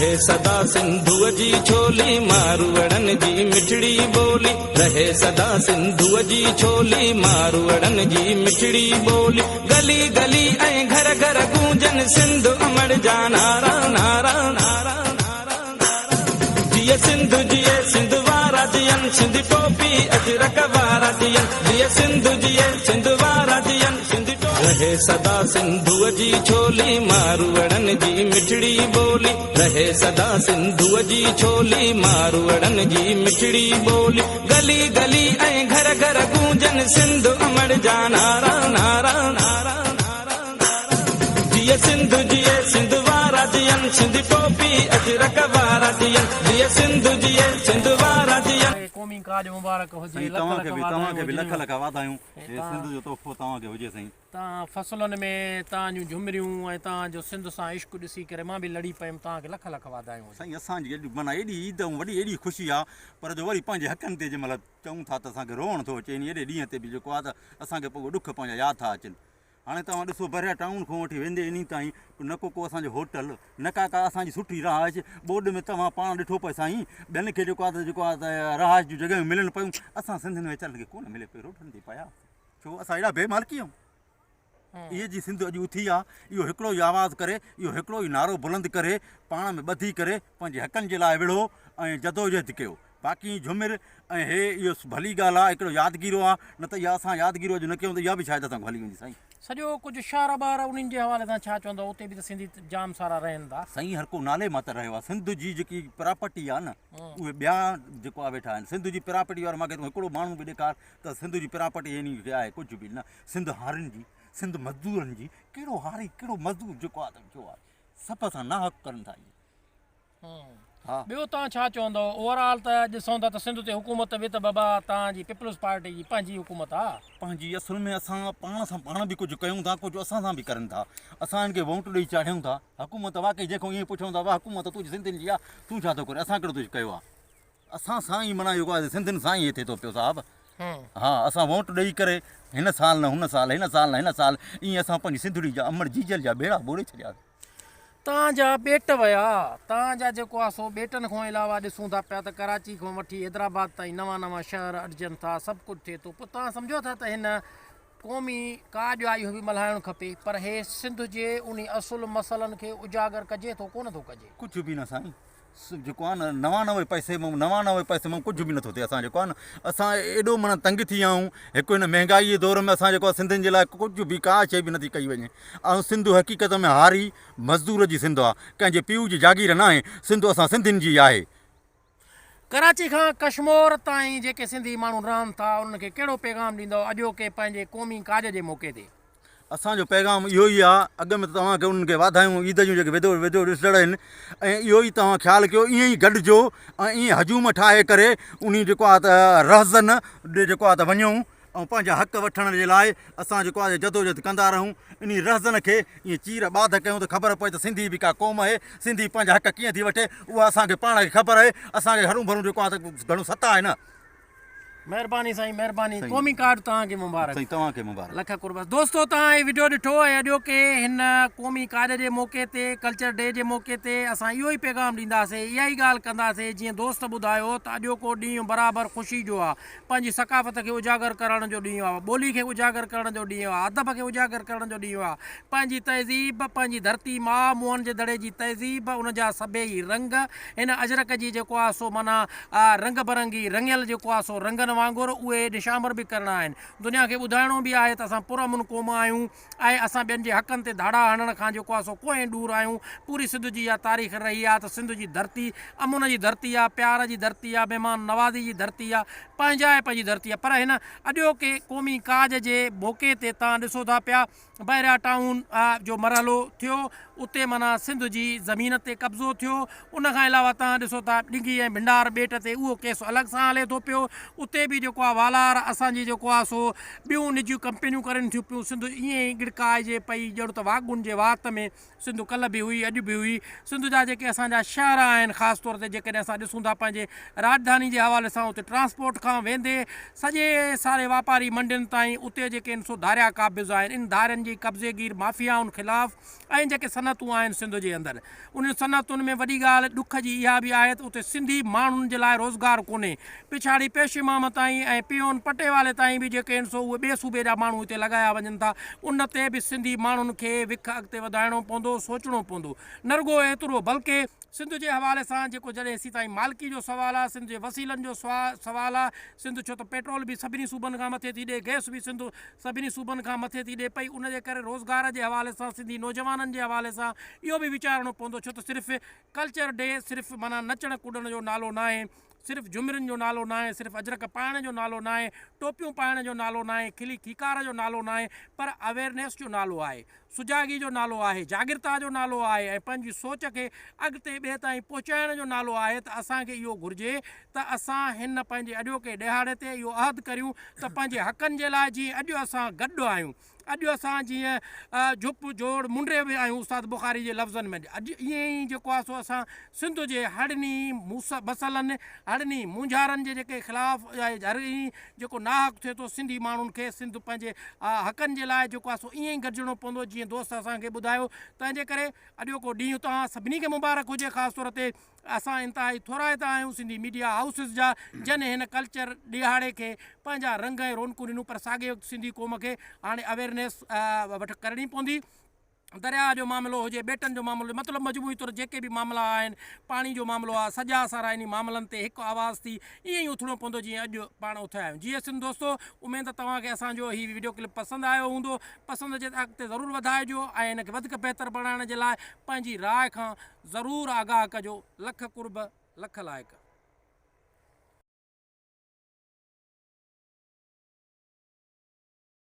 रहे सदा सिंधुअ जी छोली मारवड़न जी मिठड़ी बोली रहे सदा सिंधुअ जी छोली मारवड़न जी मिठड़ी बोली गली गली ऐं घर घर गूंजन सिंधु अमर जा नारा नारा नारा नारा जिए सिंधु जिए सिंधु वारा जियन सिंधी टोपी अजरक वारा जियन जिए सिंधु जिए सिंधु वारा जियन सिंधी रहे सदा सिंधुअ जी छोली मारवड़न जी मिठड़ी बोली रहे सदा सिंधुअ जी छोली मारवड़न जी मिठड़ी बोली गली गली ऐं घर घर गूंजन सिंधु अमर जा नारा नारा नारा नारा नारा जिए सिंधु वारा जियन सिंधी टोपी अजरक वारा जियन जिए सिंधु वारा जियन क़ौमी काज मुबारक हुजे तव्हांखे बि लख लख वाधायूं सिंध जो तोहफ़ो तव्हांखे हुजे साईं तव्हां फसलुनि में तव्हां जूं झुमरियूं ऐं तव्हांजो सिंध सां इश्क़ु ॾिसी करे मां बि लड़ी पयुमि तव्हांखे लख लख वाधायूं साईं असांजी एॾी माना एॾी ईद ऐं वॾी एॾी ख़ुशी आहे पर जो वरी पंहिंजे हक़नि ते जंहिंमहिल चऊं था त असांखे रोअण थो अचे इन एॾे ॾींहं ते बि जेको आहे त असांखे पोइ ॾुख पंहिंजा यादि था अचनि हाणे तव्हां ॾिसो बरिया टाउन खां वठी वेंदे इन ताईं न को असांजो होटल न का असांजी सुठी रहाइश बोर्ड में तव्हां पाण ॾिठो पियो साईं ॿियनि खे जेको आहे त रहाइश जूं जॻहियूं मिलनि पियूं असां सिंधियुनि में चल खे कोन मिले पियो रोडनि ते पिया छो असां एॾा बेमालकी आहियूं इहे जी सिंध अॼु उथी आहे इहो हिकिड़ो ई आवाज़ु करे इहो हिकिड़ो ई नारो बुलंद करे पाण में ॿधी करे पंहिंजे हक़नि जे लाइ विढ़ो ऐं जदोजहद कयो बाक़ी झुमिर ऐं हे इहो भली ॻाल्हि आहे हिकिड़ो यादगिरो आहे न त इहा असां यादगिरो अॼु न कयूं त इहा बि शायदि असांखे हली वेंदी साईं सॼो कुझु शहर ॿार उन्हनि जे हवाले सां छा चवंदो उते बि त सिंधी जाम सारा रहनि था साईं हर को नाले मां त रहियो आहे सिंध जी जेकी प्रापर्टी आहे न उहे ॿिया जेको आहे वेठा आहिनि सिंध जी प्रापर्टी वारो मूंखे हिकिड़ो माण्हू बि ॾेखार त सिंध जी प्रापर्टी इन आहे कुझु बि न सिंध हारियुनि जी सिंध मज़दूरनि जी कहिड़ो हारी कहिड़ो मज़दूर जेको आहे त जो आहे सभ सां ना हक़ करनि था इहे हा ॿियो तव्हां छा चवंदो ओवरऑल त ॾिसूं था त सिंध ते हुकूमत बि त बाबा तव्हांजी पीपल्स पार्टी जी पंहिंजी हुकूमत आहे पंहिंजी असुल में असां पाण सां पाण बि कुझु कयूं था कुझु असां सां बि करनि था असां हिन खे वोट ॾेई चाढ़ियूं था हुकूमत वाक़ई जेको ईअं पुछूं था वाह हुकूमत तुंहिंजी सिंधियुनि जी आहे तूं छा थो करे असां कहिड़ो तुझ कयो आहे असां सां ई माना जेको आहे सिंधियुनि सां ई थिए थो पियो साहिबु हा असां वोट ॾेई करे हिन साल न हुन साल हिन साल न हिन साल ईअं असां पंहिंजी सिंधड़ी जा अमर जीजल जा बेड़ा ॿोड़े छॾिया तव्हांजा ॿेट विया तव्हांजा जेको आहे सो ॿेटनि खां अलावा ॾिसूं था पिया त कराची खां वठी हैदराबाद ताईं नवां नवां शहर अॾजनि था सभु कुझु थिए थो पोइ तव्हां सम्झो था त हिन क़ौमी काज आहे इहो बि मल्हाइणु खपे पर हे सिंध जे उन असुल मसइलनि खे उजागर कजे थो कोन थो कजे कुझु बि न साईं जेको आहे न 99 पैसे मां कुझु बि नथो थिए असां जेको आहे न असां एॾो माना तंग थी विया आहियूं हिकु हिन महांगाई जे दौर में असां जेको आहे सिंधियुनि जे लाइ कुझु बि का शइ बि नथी कई वञे ऐं सिंध हक़ीक़त में हारी मज़दूर जी सिंध आहे कंहिंजे पीउ जी जागीर न आहे सिंध असां सिंधियुनि जी आहे कराची खां कश्मीर ताईं जेके सिंधी माण्हू रहनि था उन्हनि खे कहिड़ो पैगाम ॾींदो अॼोके पंहिंजे क़ौमी काज जे मौक़े ते असांजो पैगाम इहो ई आहे अॻु में त तव्हांखे उन्हनि खे वाधायूं ईद जूं जेके वेझो वेझो ॾिसंदड़ आहिनि ऐं इहो ई तव्हां ख़्यालु कयो ईअं ई गॾिजो ऐं ईअं हजूम ठाहे करे उन जेको आहे त रहज़न ॾे जेको आहे त वञूं ऐं पंहिंजा हक़ वठण जे लाइ असां जेको आहे जदोजहद कंदा रहूं इन रहज़न खे ईअं चीर ॿाध कयूं त ख़बर पए त सिंधी बि का क़ौम आहे सिंधी पंहिंजा हक़ कीअं थी वठे उहा असांखे पाण खे ख़बर आहे असांखे हरू भरू जेको आहे त घणो सता आहे न महिरबानी साईं महिरबानी क़ौमी कार्ड तव्हांखे मुबारक साईं तव्हांखे मुबारक लख कुर्बान दोस्तो तव्हां हीअ वीडियो ॾिठो ऐं अॼोके हिन क़ौमी काज जे मौक़े ते कल्चर डे जे मौक़े ते असां इहो ई पैगाम ॾींदासीं इहा ई ॻाल्हि कंदासीं जीअं दोस्त ॿुधायो त अॼोको ॾींहुं बराबरि ख़ुशी जो आहे पंहिंजी सकाफ़त खे उजागर करण जो ॾींहुं आहे ॿोली खे उजागर करण जो ॾींहुं आहे अदब खे उजागर करण जो ॾींहुं आहे पंहिंजी तहज़ीब पंहिंजी धरती माउ मुअनि जे दड़े जी तहज़ीब उनजा सभई रंग हिन अजरक जी जेको आहे सो माना रंग बरंगी रंगियल जेको आहे सो रंगनि वांगुरु उहे निशामर बि करणा आहिनि दुनिया खे ॿुधाइणो बि आहे त असां पुरअमन क़ौम आहियूं ऐं असां ॿियनि जे हक़नि ते धाड़ा हणण खां जेको आहे सो कोई दूर आहियूं पूरी सिंध जी इहा तारीख़ रही आहे त सिंध जी धरती अमुन जी धरती आहे प्यार जी धरती आहे महिमान नवाज़ी जी धरती आहे पंहिंजा आहे पंहिंजी धरती आहे पर हिन अॼोके क़ौमी काज जे मौक़े ते तव्हां ॾिसो था पिया बहिरिया टाउन जो मरहलो थियो उते माना सिंध जी ज़मीन ते कब्ज़ो थियो उनखां अलावा तव्हां ॾिसो था ॾिघी ऐं भिंडार ॿेट ते उहो केस अलॻि सां हले थो पियो उते बि जेको आहे वालार असांजी जेको आहे सो ॿियूं निजियूं कंपनियूं करनि थियूं पियूं सिंध ईअं ई गिड़काइजे पई ॼण त वागुनि जे वात में सिंध कल्ह बि हुई अॼु बि हुई सिंध जा जेके असांजा शहर आहिनि ख़ासि तौर ते जेकॾहिं असां ॾिसूं था पंहिंजे राजधानी जे हवाले सां उते ट्रांसपोर्ट खां वेंदे सॼे सारे वापारी मंडियुनि ताईं उते जेके आहिनि सो धारिया क़ाबिज़ आहिनि इन धारियुनि जी कब्ज़ेगीर माफ़ियाउनि ख़िलाफ़ु ऐं जेके सनतूं आहिनि सिंध जे अंदरि उन्हनि सनतुनि में वॾी ॻाल्हि ॾुख जी इहा बि आहे त उते सिंधी माण्हुनि जे लाइ रोज़गार कोन्हे पिछाड़ी पेशीमाम ताईं ऐं पियोन पटे वाले ताईं बि जेके आहिनि सो उहे ॿिए सूबे जा माण्हू हिते लॻाया वञनि था उन ते बि सिंधी माण्हुनि खे विख अॻिते वधाइणो पवंदो सोचणो पवंदो न रुॻो एतिरो बल्कि सिंध जे हवाले सां जेको जॾहिं असीं ताईं मालिकी जो सुवालु आहे सिंध जे वसीलनि जो सुवालु आहे सिंध छो त पेट्रोल बि सभिनी सूबनि खां मथे थी ॾिए गैस बि सिंध सभिनी सूबनि खां मथे थी ॾिए पई उनजे करे रोज़गार जे हवाले सां सिंधी नौजवाननि जे हवाले सां इहो बि वीचारणो पवंदो छो त सिर्फ़ु कल्चर डे सिर्फ़ु माना नचण कुॾण जो नालो न आहे सिर्फ़ु झुमिरियुनि जो नालो न आहे सिर्फ़ु अजरक पाइण जो नालो न आहे टोपियूं पाइण जो नालो न आहे खिली खीकार जो नालो न आहे पर अवेयरनेस जो नालो आहे सुजागी जो नालो आहे जागृता जो नालो आहे ऐं पंहिंजी सोच खे अॻिते ॿिए ताईं पहुचाइण जो नालो आहे त असांखे इहो घुरिजे त असां हिन पंहिंजे अॼोके ॾिहाड़े ते इहो अहद करियूं त पंहिंजे हक़नि जे लाइ जीअं अॼु असां गॾु आहियूं अॼु असां जीअं झुप जोड़ मुंडे बि आहियूं उस्ताद बुखारी जे लफ़्ज़नि में अॼु ईअं ई जेको आहे सो असां सिंध जे हड़नी मसलनि हड़नी मुंझारनि जे जेके ख़िलाफ़ु हड़नी जेको नाहक थिए थो सिंधी माण्हुनि खे सिंध पंहिंजे हक़नि जे लाइ जेको आहे सो ईअं ई गॾिजणो पवंदो जीअं दोस्त असांखे ॿुधायो तंहिंजे करे अॼोको ॾींहुं तव्हां सभिनी खे मुबारक हुजे ख़ासि तौर ते असां इंतिहाई थोराइता आहियूं सिंधी मीडिया हाउसिस जा जन हिन कल्चर ॾिहाड़े खे पंहिंजा रंग ऐं रौनकूं ॾिनूं पर साॻियो सिंधी क़ौम खे हाणे अवेयरनेस वटि करणी पवंदी दरिया जो मामिलो हुजे ॿेटनि जो मामिलो मतिलबु मजबूरी तौरु जेके बि मामला आहिनि पाणी जो मामिलो आहे सॼा सारा इन मामलनि ते हिकु आवाज़ थी ईअं ई उथिणो पवंदो जीअं अॼु पाण उथिया आहियूं जीअं सिंध दोस्तो उमेदु तव्हांखे असांजो हीउ वीडियो क्लिप पसंदि आयो हूंदो पसंदि अचे त अॻिते ज़रूरु वधाइजो ऐं हिनखे वधीक बहितर बणाइण जे लाइ पंहिंजी राय खां ज़रूरु आगाह कजो लख कुर्ब लख लाइक़